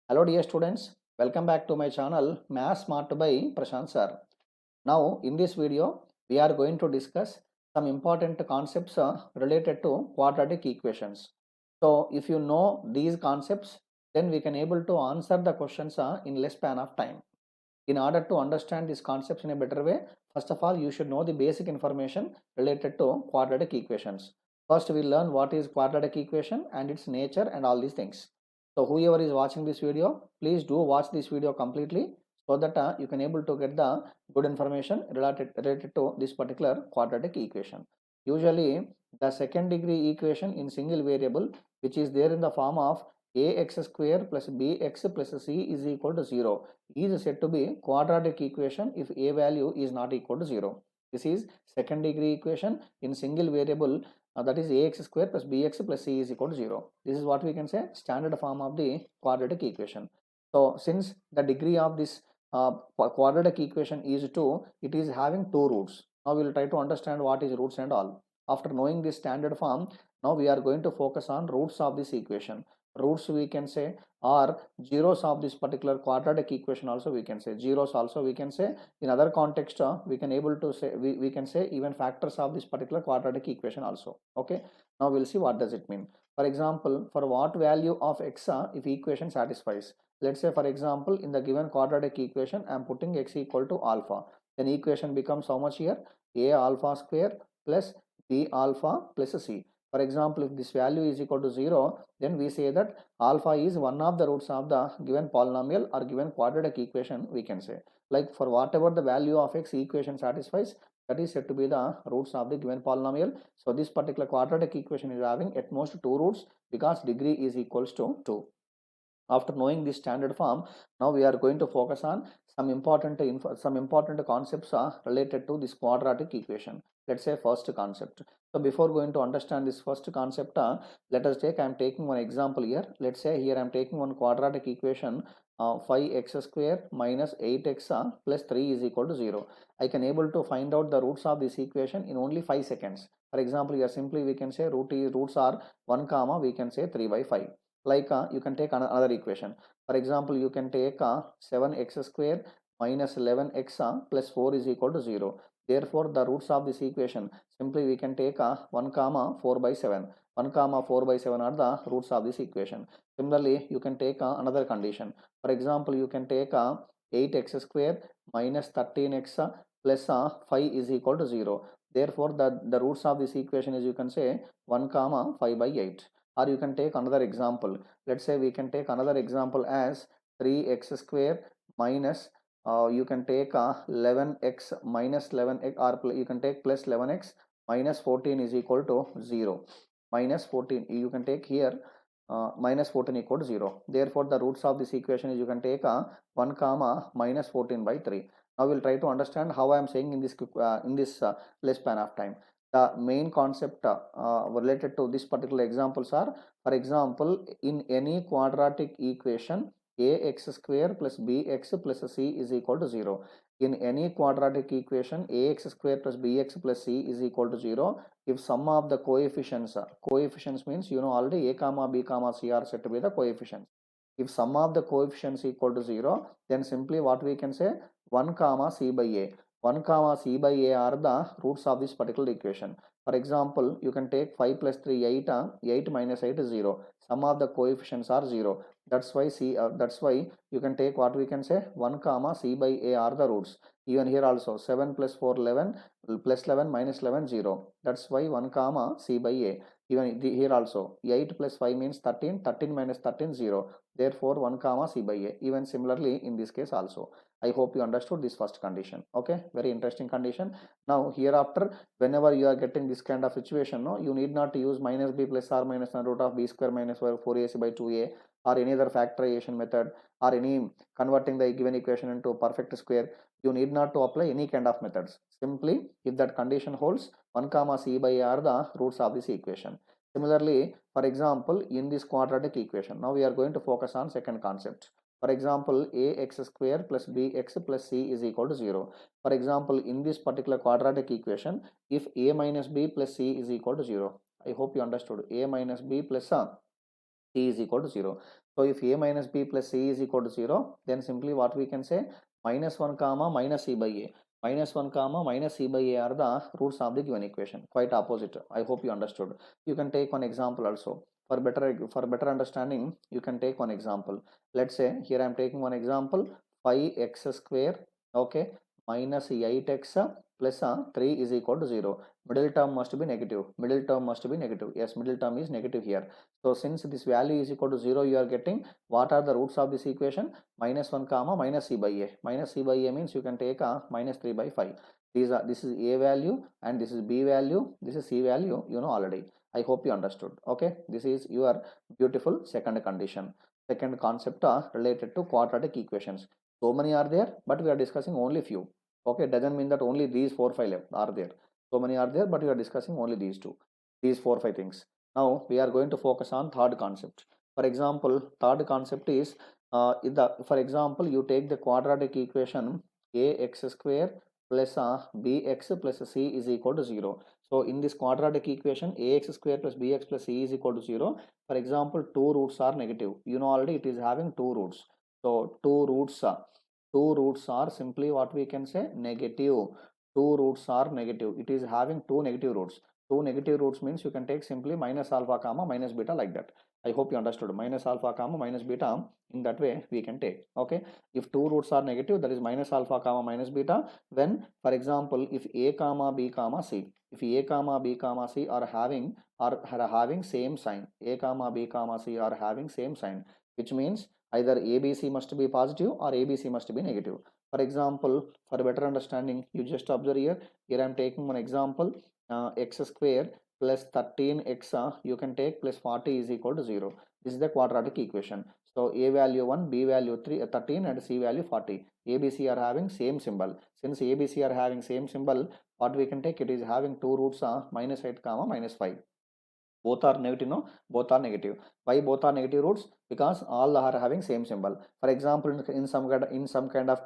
Hello dear students, welcome back to my channel Math Smart by Prashant sir. Now in this video we are going to discuss some important concepts related to quadratic equations. So if you know these concepts, then we can able to answer the questions in less span of time. In order to understand these concepts in a better way, first of all you should know the basic information related to quadratic equations. First we learn what is quadratic equation and its nature and all these things. So whoever is watching this video, please do watch this video completely so that you can able to get the good information related to this particular quadratic equation. Usually the second degree equation in single variable, which is there in the form of ax square plus bx plus c is equal to 0, is said to be quadratic equation if a value is not equal to 0. This is second degree equation in single variable, that is ax square plus bx plus c is equal to 0. This is what we can say standard form of the quadratic equation. So since the degree of this quadratic equation is 2, it is having two roots. Now we will try to understand what is roots and all. After knowing this standard form, now we are going to focus on roots of this equation. Roots we can say are zeros of this particular quadratic equation, also we can say zeros, also we can say in other context we can able to say we can say even factors of this particular quadratic equation also. Okay, now we'll see what does it mean. For example, for what value of x if equation satisfies, let's say for example in the given quadratic equation I am putting x equal to alpha, then equation becomes how much here, a alpha square plus b alpha plus c. For example, if this value is equal to 0, then we say that alpha is one of the roots of the given polynomial or given quadratic equation, we can say. Like for whatever the value of x equation satisfies, that is said to be the roots of the given polynomial. So this particular quadratic equation is having at most two roots because degree is equals to 2. After knowing this standard form, now we are going to focus on some important concepts related to this quadratic equation. Let's say first concept. So before going to understand this first concept, let us take, I am taking one example here. Let's say here I am taking one quadratic equation, 5x square minus 8x plus 3 is equal to 0. I can able to find out the roots of this equation in only 5 seconds. For example, here simply we can say roots are 1 comma we can say 3 by 5. Like you can take another equation. For example, you can take 7x square minus 11x plus 4 is equal to 0. Therefore, the roots of this equation simply we can take 1 comma 4 by 7. 1 comma 4 by 7 are the roots of this equation. Similarly, you can take another condition. For example, you can take 8x square minus 13x plus 5 is equal to 0. Therefore, the roots of this equation is you can say 1 comma 5 by 8. Or you can take another example. Let's say we can take another example as 3x square minus you can take 11x minus 11x, or you can take plus 11x minus 14 is equal to 0. Minus 14 you can take here minus 14 equal to 0. Therefore the roots of this equation is you can take 1 comma minus 14 by 3. Now we'll try to understand how I am saying in this less span of time. The main concept related to this particular examples are, for example, in any quadratic equation, ax square plus bx plus c is equal to 0. In any quadratic equation, ax square plus bx plus c is equal to 0 if sum of the coefficients means you know already a comma b comma c are set to be the coefficients. If sum of the coefficients equal to 0, then simply what we can say 1 comma c by a. 1 comma c by a are the roots of this particular equation. For example, you can take 5 plus 3 8, 8 minus 8 is 0. Some of the coefficients are 0. That's why you can take what we can say 1 comma c by a are the roots. Even here also 7 plus 4 11 plus 11 minus 11 0. That's why 1 comma c by a. Even here also 8 plus 5 means 13, 13 minus 13 0. Therefore 1 comma c by a. Even similarly in this case also. I hope you understood this first condition. Okay, very interesting condition. Now hereafter, whenever you are getting this kind of situation, no, you need not to use minus b plus or minus under root of b square minus 4ac by 2a or any other factorization method or any converting the given equation into perfect square. You need not to apply any kind of methods. Simply, if that condition holds, 1 comma c by a are the roots of this equation. Similarly, for example, in this quadratic equation, now we are going to focus on second concept. For example, ax square plus bx plus c is equal to 0. For example, in this particular quadratic equation, if a minus b plus c is equal to 0, I hope you understood. A minus b plus c is equal to 0. So if a minus b plus c is equal to 0, then simply what we can say, minus 1 comma minus c by a. Minus 1 comma minus c by a are the roots of the given equation. Quite opposite. I hope you understood. You can take one example also. For better understanding, you can take one example. Let's say here I am taking one example, 5x square, okay, minus 8x plus 3 is equal to 0. Middle term must be negative. Middle term must be negative. Yes, middle term is negative here. So since this value is equal to 0, you are getting what are the roots of this equation? Minus 1 comma minus c by a. Minus c by a means you can take a minus 3 by 5. This is a value and this is b value. This is c value. You know already. I hope you understood. Okay, this is your beautiful second condition. Second concept related to quadratic equations. So many are there, but we are discussing only few. Okay, doesn't mean that only these 4 5 are there. So many are there, but we are discussing only these two, these 4 5 things. Now we are going to focus on third concept. For example, third concept is for example, you take the quadratic equation ax square plus bx plus c is equal to 0. So in this quadratic equation, ax square plus bx plus c is equal to 0. For example, two roots are negative. You know already it is having two roots. So two roots are simply what we can say negative. Two roots are negative. It is having two negative roots. Two negative roots means you can take simply minus alpha comma minus beta like that. I hope you understood. Minus alpha comma minus beta, in that way we can take. Okay, if two roots are negative, that is minus alpha comma minus beta. Then for example, if a comma b comma c, if a comma b comma c are having same sign, a comma b comma c are having same sign, which means either abc must be positive or abc must be negative. For example, for better understanding, you just observe here. Here I am taking one example, x square plus 13x you can take plus 40 is equal to 0. This is the quadratic equation. So a value 1, b value 3, 13 and c value 40. ABC are having same symbol. Since ABC are having same symbol, what we can take, it is having two roots minus 8 comma minus 5. Both are negative, no, both are negative. Why both are negative roots? Because all are having same symbol. For example, in some kind of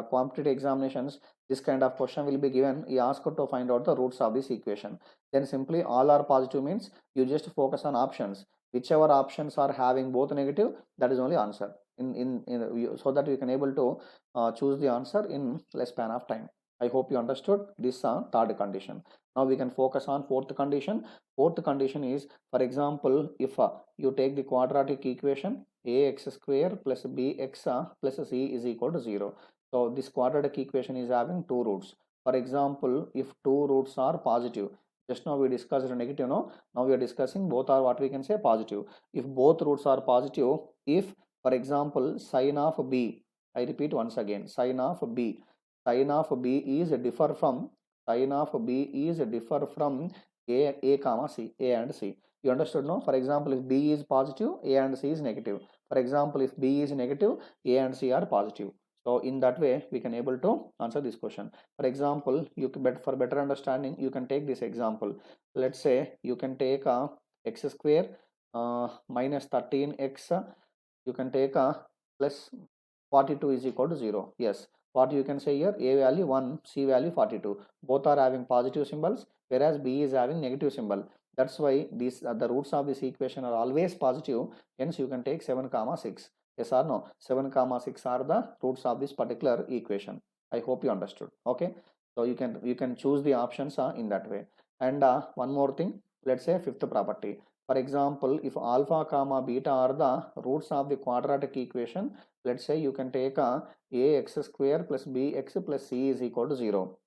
competitive examinations, this kind of question will be given. You ask to find out the roots of this equation. Then simply all are positive means you just focus on options. Whichever options are having both negative, that is only answer. So that you can able to choose the answer in less span of time. I hope you understood this third condition. Now we can focus on fourth condition. Fourth condition is, for example, if you take the quadratic equation ax square plus bx plus c is equal to 0. So this quadratic equation is having two roots. For example, if two roots are positive, just now we discussed negative, no? Now we are discussing both are what we can say positive. If both roots are positive, if for example sine of b, I repeat once again, sine of b is differ from a comma c, a and c. You understood, no? For example, if b is positive, a and c is negative. For example, if b is negative, a and c are positive. So in that way we can able to answer this question. For example, for better understanding, you can take this example. Let's say you can take x square minus 13x, you can take plus 42 is equal to 0. Yes, what you can say here, a value 1, c value 42. Both are having positive symbols, whereas b is having negative symbol. That's why these the roots of this equation are always positive. Hence you can take 7 comma 6. Yes or no? 7 comma 6 are the roots of this particular equation. I hope you understood. Okay, so you can choose the options in that way. And one more thing, let's say fifth property. For example, if alpha comma beta are the roots of the quadratic equation, let's say you can take ax square plus bx plus c is equal to 0.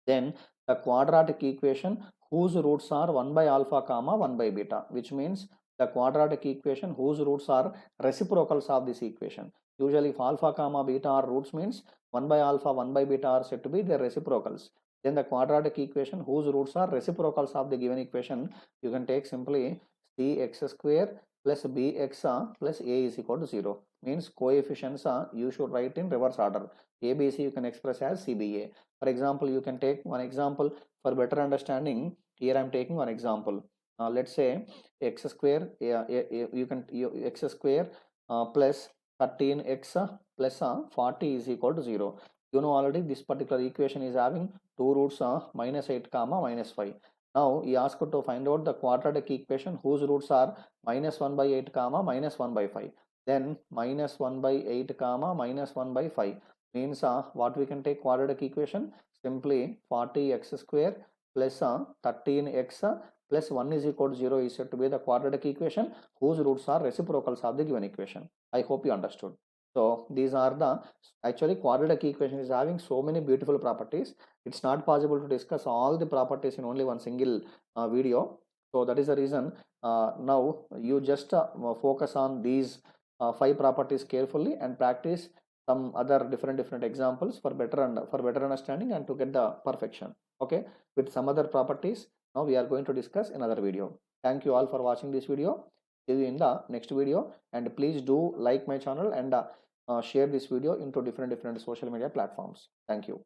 Then the quadratic equation whose roots are 1 by alpha comma 1 by beta, which means the quadratic equation whose roots are reciprocals of this equation. Usually if alpha comma beta are roots means 1 by alpha 1 by beta are said to be their reciprocals. Then the quadratic equation whose roots are reciprocals of the given equation, you can take simply cx square plus bx plus a is equal to 0. Means coefficients you should write in reverse order. ABC you can express as CBA. For example, you can take one example for better understanding. Here I am taking one example. Let's say x square, x square plus 13x plus 40 is equal to 0. You know already this particular equation is having two roots minus 8 comma minus 5. Now he asked to find out the quadratic equation whose roots are minus 1 by 8 comma minus 1 by 5. then minus 1 by 8 comma minus 1 by 5 means what we can take quadratic equation, simply 40x square plus 13x plus 1 is equal to 0 is said to be the quadratic equation whose roots are reciprocals of the given equation. I hope you understood. So these are the, actually quadratic equation is having so many beautiful properties. It's not possible to discuss all the properties in only one single video. So that is the reason now you just focus on these 5 properties carefully and practice some other different examples for better understanding and to get the perfection. Okay, with some other properties now we are going to discuss another video. Thank you all for watching this video. See you in the next video, and please do like my channel and share this video into different social media platforms. Thank you.